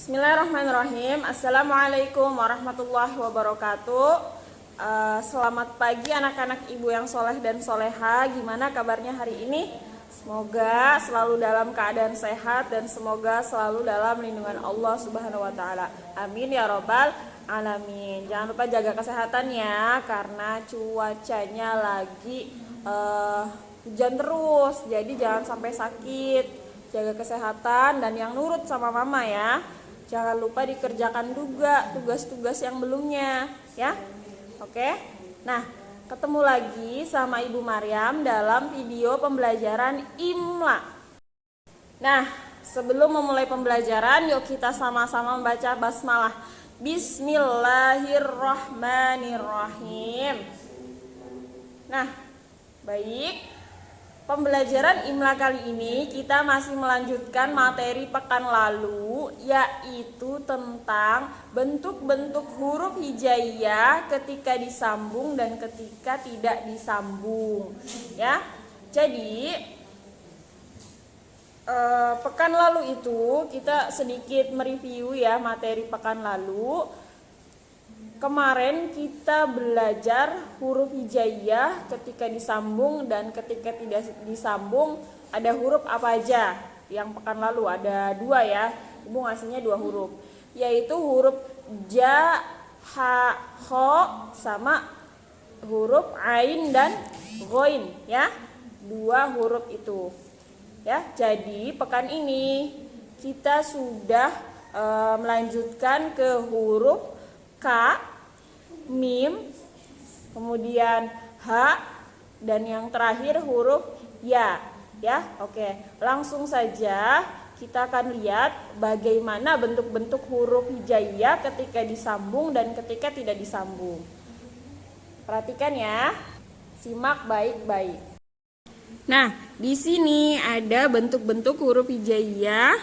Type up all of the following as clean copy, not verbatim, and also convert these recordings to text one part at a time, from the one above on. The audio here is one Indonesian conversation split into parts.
Bismillahirrahmanirrahim. Assalamualaikum warahmatullahi wabarakatuh. Selamat pagi anak-anak ibu yang soleh dan soleha. Gimana kabarnya hari ini? Semoga selalu dalam keadaan sehat dan semoga selalu dalam lindungan Allah Subhanahu wa taala. Amin ya robbal alamin. Jangan lupa jaga kesehatan ya, karena cuacanya lagi hujan terus. Jadi jangan sampai sakit. Jaga kesehatan dan yang nurut sama mama ya. Jangan lupa dikerjakan juga tugas-tugas yang belumnya ya. Oke. Nah, ketemu lagi sama Ibu Maryam dalam video pembelajaran IMLA. Nah, sebelum memulai pembelajaran, yuk kita sama-sama membaca basmalah. Bismillahirrahmanirrahim. Nah, baik. Pembelajaran IMLA kali ini kita masih melanjutkan materi pekan lalu, yaitu tentang bentuk-bentuk huruf hijaiyah ketika disambung dan ketika tidak disambung ya. Jadi pekan lalu itu kita sedikit mereview ya materi pekan lalu. Kemarin kita belajar huruf hijaiyah ketika disambung dan ketika tidak disambung ada huruf apa aja. Yang pekan lalu ada dua ya, Ibu ngasihnya dua huruf, yaitu huruf ja, ha, kho sama huruf ain dan ghoin ya. Dua huruf itu ya. Jadi pekan ini kita sudah melanjutkan ke huruf Ka, mim, kemudian ha, dan yang terakhir huruf ya. Ya, oke. Langsung saja kita akan lihat bagaimana bentuk-bentuk huruf hijaiyah ketika disambung dan ketika tidak disambung. Perhatikan ya. Simak baik-baik. Nah, di sini ada bentuk-bentuk huruf hijaiyah,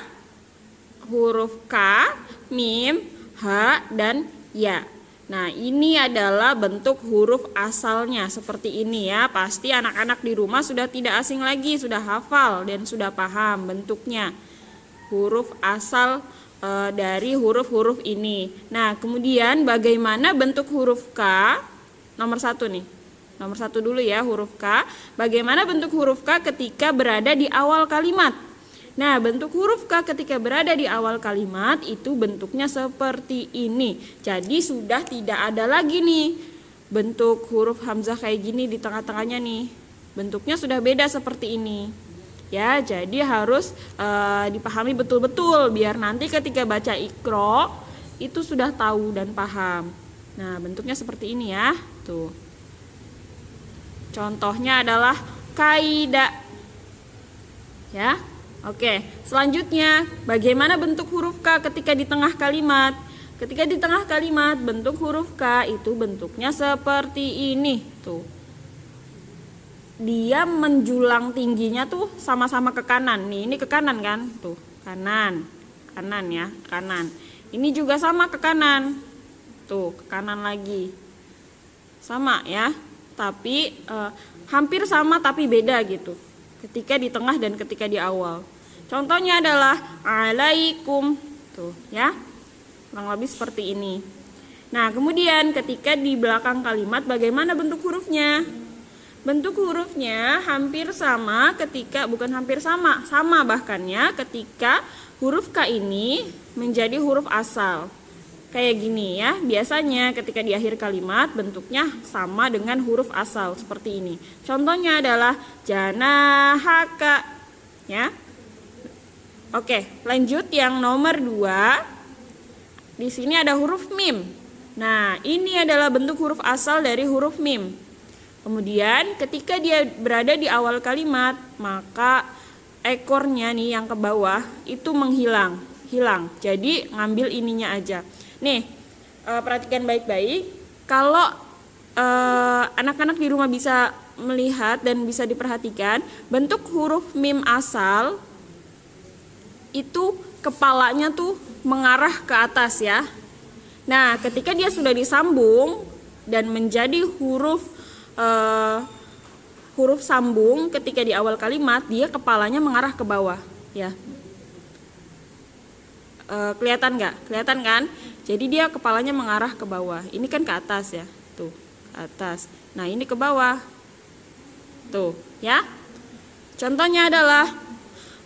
huruf ka, mim, ha, dan ya. Nah, ini adalah bentuk huruf asalnya seperti ini ya. Pasti anak-anak di rumah sudah tidak asing lagi, sudah hafal dan sudah paham bentuknya. Huruf asal dari huruf-huruf ini. Nah, kemudian bagaimana bentuk huruf K? Nomor satu nih. Nomor satu dulu ya, huruf K. Bagaimana bentuk huruf K ketika berada di awal kalimat? Nah, bentuk huruf K ketika berada di awal kalimat itu bentuknya seperti ini. Jadi sudah tidak ada lagi nih bentuk huruf hamzah kayak gini di tengah-tengahnya nih. Bentuknya sudah beda seperti ini. Ya, jadi harus dipahami betul-betul biar nanti ketika baca Iqra itu sudah tahu dan paham. Nah, bentuknya seperti ini ya. Tuh. Contohnya adalah kaida. Ya. Oke, selanjutnya bagaimana bentuk huruf K ketika di tengah kalimat? Ketika di tengah kalimat bentuk huruf K itu bentuknya seperti ini tuh. Dia menjulang tingginya tuh sama-sama ke kanan. Nih, ini ke kanan kan? Tuh, kanan. Kanan ya, kanan. Ini juga sama ke kanan. Tuh, ke kanan lagi. Sama ya, tapi hampir sama tapi beda gitu. Ketika di tengah dan ketika di awal. Contohnya adalah alaikum. Tuh ya. Kurang lebih seperti ini. Nah, kemudian ketika di belakang kalimat bagaimana bentuk hurufnya? Bentuk hurufnya hampir sama ketika, bukan hampir sama, sama bahkannya ketika huruf K ini menjadi huruf asal. Kayak gini ya, biasanya ketika di akhir kalimat bentuknya sama dengan huruf asal seperti ini. Contohnya adalah janahaka ya. Oke, lanjut yang nomor 2. Di sini ada huruf mim. Nah, ini adalah bentuk huruf asal dari huruf mim. Kemudian ketika dia berada di awal kalimat, maka ekornya nih yang ke bawah itu menghilang, hilang. Jadi ngambil ininya aja. Nih, perhatikan baik-baik. Kalau anak-anak di rumah bisa melihat dan bisa diperhatikan, bentuk huruf mim asal itu kepalanya tuh mengarah ke atas ya. Nah, ketika dia sudah disambung dan menjadi huruf sambung ketika di awal kalimat, dia kepalanya mengarah ke bawah ya. Kelihatan nggak? Kelihatan kan? Jadi dia kepalanya mengarah ke bawah. Ini kan ke atas ya, tuh ke atas. Nah ini ke bawah, tuh ya. Contohnya adalah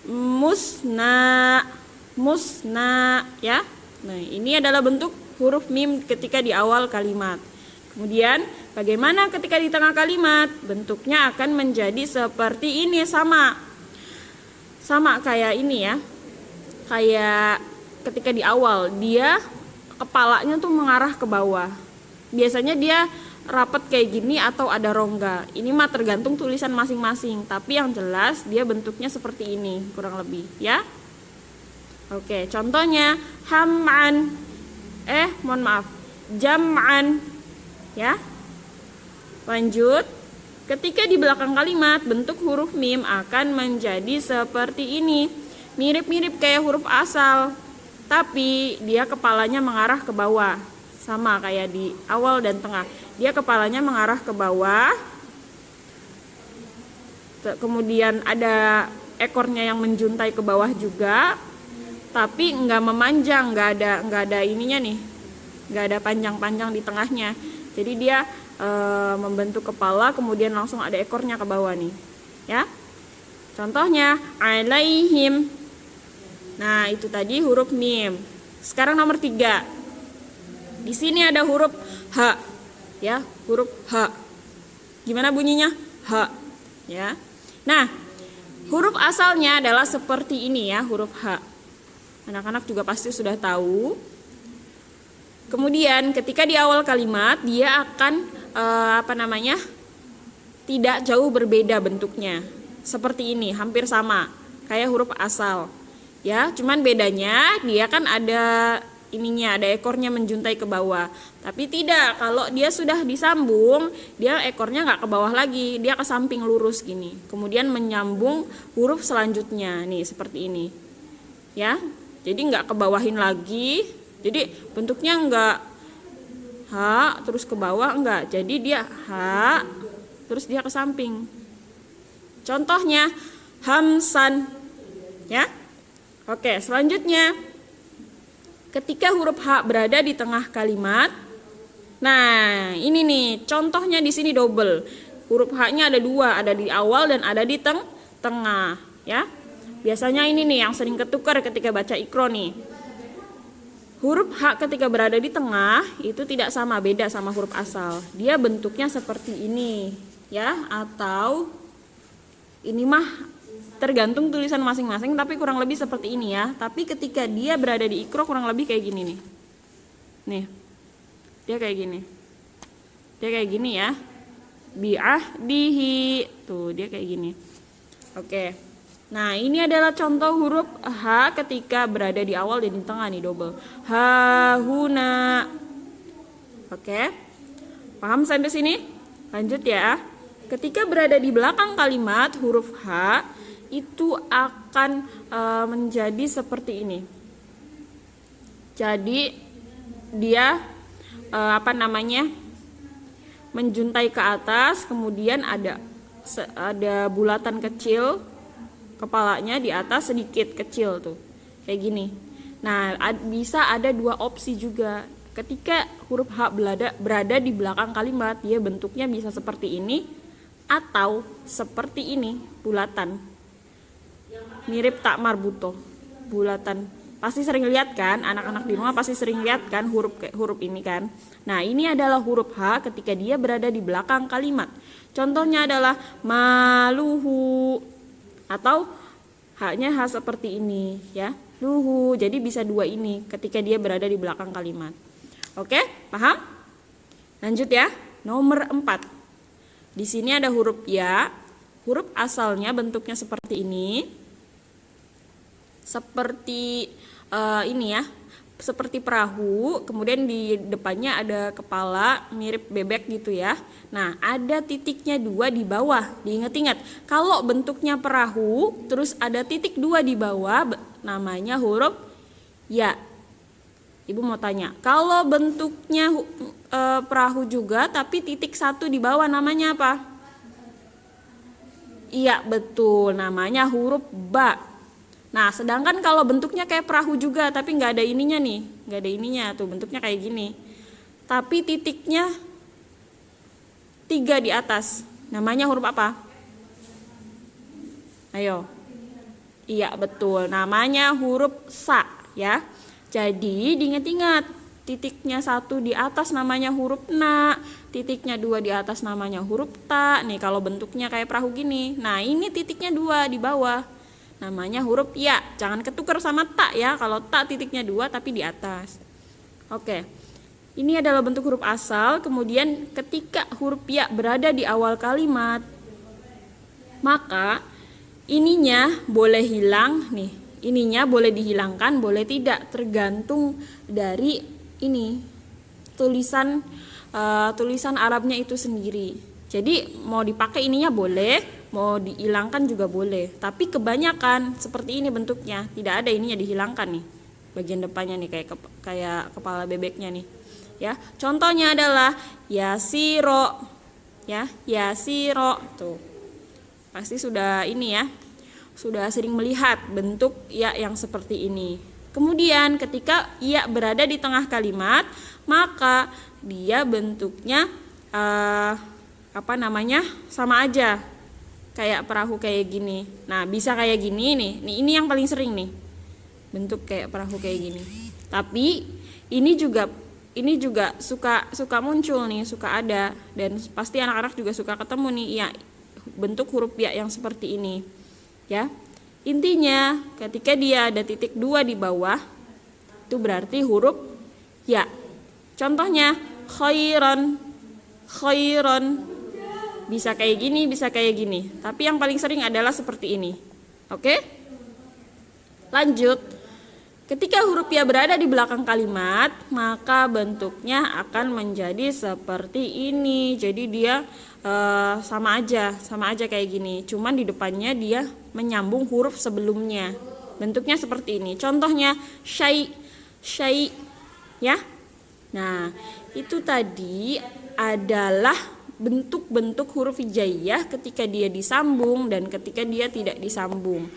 musna, musna ya. Nah ini adalah bentuk huruf mim ketika di awal kalimat. Kemudian bagaimana ketika di tengah kalimat? Bentuknya akan menjadi seperti ini, sama kayak ini ya. Kayak ketika di awal dia kepalanya tuh mengarah ke bawah. Biasanya dia rapat kayak gini atau ada rongga. Ini mah tergantung tulisan masing-masing, tapi yang jelas dia bentuknya seperti ini kurang lebih ya. Oke, contohnya ham'an. Mohon maaf. Jam'an. Ya. Lanjut. Ketika di belakang kalimat bentuk huruf mim akan menjadi seperti ini. Mirip-mirip kayak huruf asal, tapi dia kepalanya mengarah ke bawah. Sama kayak di awal dan tengah. Dia kepalanya mengarah ke bawah. Kemudian ada ekornya yang menjuntai ke bawah juga. Tapi nggak memanjang, nggak ada ininya nih. Nggak ada panjang-panjang di tengahnya. Jadi dia membentuk kepala, kemudian langsung ada ekornya ke bawah nih, ya. Contohnya alaihim. Nah itu tadi huruf mim. Sekarang nomor 3. Di sini ada huruf h, ya, huruf h. Gimana bunyinya? H, ya. Nah huruf asalnya adalah seperti ini ya, huruf h. Anak-anak juga pasti sudah tahu. Kemudian ketika di awal kalimat dia akan tidak jauh berbeda bentuknya. Seperti ini, hampir sama kayak huruf asal. Ya, cuman bedanya dia kan ada ininya, ada ekornya menjuntai ke bawah. Tapi tidak, kalau dia sudah disambung, dia ekornya nggak ke bawah lagi, dia ke samping lurus gini. Kemudian menyambung huruf selanjutnya, nih seperti ini. Ya, jadi nggak ke bawahin lagi. Jadi bentuknya enggak H terus ke bawah, enggak. Jadi dia H terus dia ke samping. Contohnya hamsan. Ya. Oke, selanjutnya ketika huruf H berada di tengah kalimat. Nah, ini nih contohnya di sini double. Huruf H-nya ada 2, ada di awal dan ada di tengah, ya. Biasanya ini nih yang sering ketukar ketika baca Iqra nih. Huruf H ketika berada di tengah itu tidak sama, beda sama huruf asal. Dia bentuknya seperti ini, ya, atau ini mah tergantung tulisan masing-masing, tapi kurang lebih seperti ini ya. Tapi ketika dia berada di Iqra kurang lebih kayak gini nih. Nih. Dia kayak gini. Dia kayak gini ya. Bi'ahdihi. Tuh, dia kayak gini. Oke. Nah ini adalah contoh huruf H ketika berada di awal dan di tengah nih, double. Hahuna. Oke, paham sampai sini? Lanjut ya. Ketika berada di belakang kalimat huruf H itu akan menjadi seperti ini. Jadi dia menjuntai ke atas, kemudian ada bulatan kecil. Kepalanya di atas sedikit kecil tuh, kayak gini. Nah bisa ada 2 opsi juga. Ketika huruf H berada di belakang kalimat, dia bentuknya bisa seperti ini atau seperti ini, bulatan. Mirip tak marbuto, bulatan. Pasti sering lihat kan, anak-anak di rumah pasti sering lihat kan huruf ini kan. Nah ini adalah huruf H ketika dia berada di belakang kalimat. Contohnya adalah maluhu. Atau H-nya H seperti ini ya, luhu. Jadi bisa 2 ini ketika dia berada di belakang kalimat. Oke, paham? Lanjut ya. Nomor 4. Di sini ada huruf ya. Huruf asalnya bentuknya seperti ini. Seperti ini ya. Seperti perahu, kemudian di depannya ada kepala mirip bebek gitu ya. Nah ada titiknya 2 di bawah. Diingat-ingat, kalau bentuknya perahu terus ada titik 2 di bawah, namanya huruf ya. Ibu mau tanya, kalau bentuknya perahu juga tapi titik 1 di bawah, namanya apa? Iya betul, namanya huruf ba. Nah, sedangkan kalau bentuknya kayak perahu juga, tapi nggak ada ininya nih, nggak ada ininya tuh, bentuknya kayak gini. Tapi titiknya 3 di atas, namanya huruf apa? Ayo. Iya betul, namanya huruf sa ya. Jadi diingat-ingat, titiknya 1 di atas namanya huruf na, titiknya 2 di atas namanya huruf ta. Nih kalau bentuknya kayak perahu gini, nah ini titiknya 2 di bawah, namanya huruf ya. Jangan ketukar sama ta ya, kalau ta titiknya 2 tapi di atas. Oke, ini adalah bentuk huruf asal. Kemudian ketika huruf ya berada di awal kalimat, maka ininya boleh hilang nih, ininya boleh dihilangkan, boleh tidak, tergantung dari ini tulisan Arabnya itu sendiri. Jadi mau dipakai ininya boleh, mau dihilangkan juga boleh. Tapi kebanyakan seperti ini bentuknya, tidak ada ininya dihilangkan nih. Bagian depannya nih kayak kepala bebeknya nih. Ya, contohnya adalah yasiro. Ya, yasiro tuh. Pasti sudah ini ya, sudah sering melihat bentuk ya yang seperti ini. Kemudian ketika ya berada di tengah kalimat, maka dia bentuknya sama aja kayak perahu kayak gini. Nah, bisa kayak gini nih. Ini yang paling sering nih, bentuk kayak perahu kayak gini. Tapi ini juga suka muncul nih, suka ada, dan pasti anak-anak juga suka ketemu nih ya bentuk huruf ya yang seperti ini ya. Intinya ketika dia ada titik 2 di bawah, itu berarti huruf ya. Contohnya khairon, bisa kayak gini, bisa kayak gini, tapi yang paling sering adalah seperti ini. Oke, lanjut. Ketika huruf ya berada di belakang kalimat, maka bentuknya akan menjadi seperti ini. Jadi dia sama aja kayak gini, cuman di depannya dia menyambung huruf sebelumnya. Bentuknya seperti ini. Contohnya syai ya. Nah, itu tadi adalah bentuk-bentuk huruf hijaiyah ketika dia disambung dan ketika dia tidak disambung.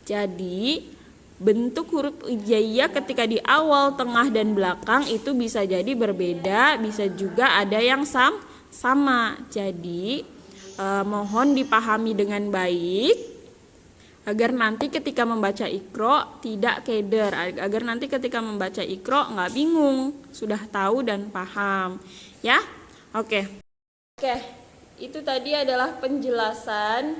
Jadi bentuk huruf hijaiyah ketika di awal, tengah, dan belakang itu bisa jadi berbeda, bisa juga ada yang sama. Jadi mohon dipahami dengan baik agar nanti ketika membaca Iqra tidak keder, agar nanti ketika membaca Iqra nggak bingung, sudah tahu dan paham ya. Oke, itu tadi adalah penjelasan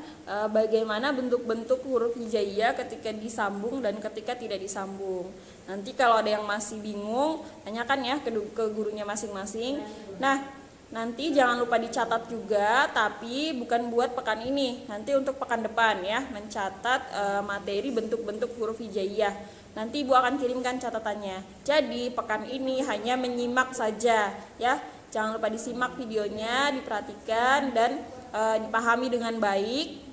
bagaimana bentuk-bentuk huruf hijaiyah ketika disambung dan ketika tidak disambung. Nanti kalau ada yang masih bingung, tanyakan ya ke gurunya masing-masing. Nah, nanti jangan lupa dicatat juga, tapi bukan buat pekan ini, nanti untuk pekan depan ya, mencatat materi bentuk-bentuk huruf hijaiyah. Nanti Ibu akan kirimkan catatannya. Jadi pekan ini hanya menyimak saja ya. Jangan lupa disimak videonya, diperhatikan dan dipahami dengan baik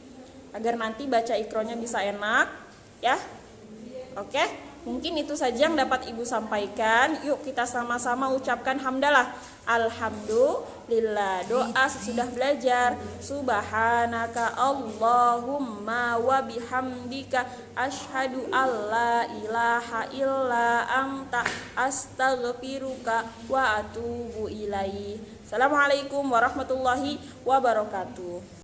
agar nanti baca Iqra-nya bisa enak ya. Oke, mungkin itu saja yang dapat Ibu sampaikan. Yuk kita sama-sama ucapkan hamdalah. Alhamdulillah. Doa sesudah belajar. Subhanaka Allahumma wa bihamdika asyhadu alla ilaha illa anta astaghfiruka wa atubu ilaih. Assalamualaikum warahmatullahi wabarakatuh.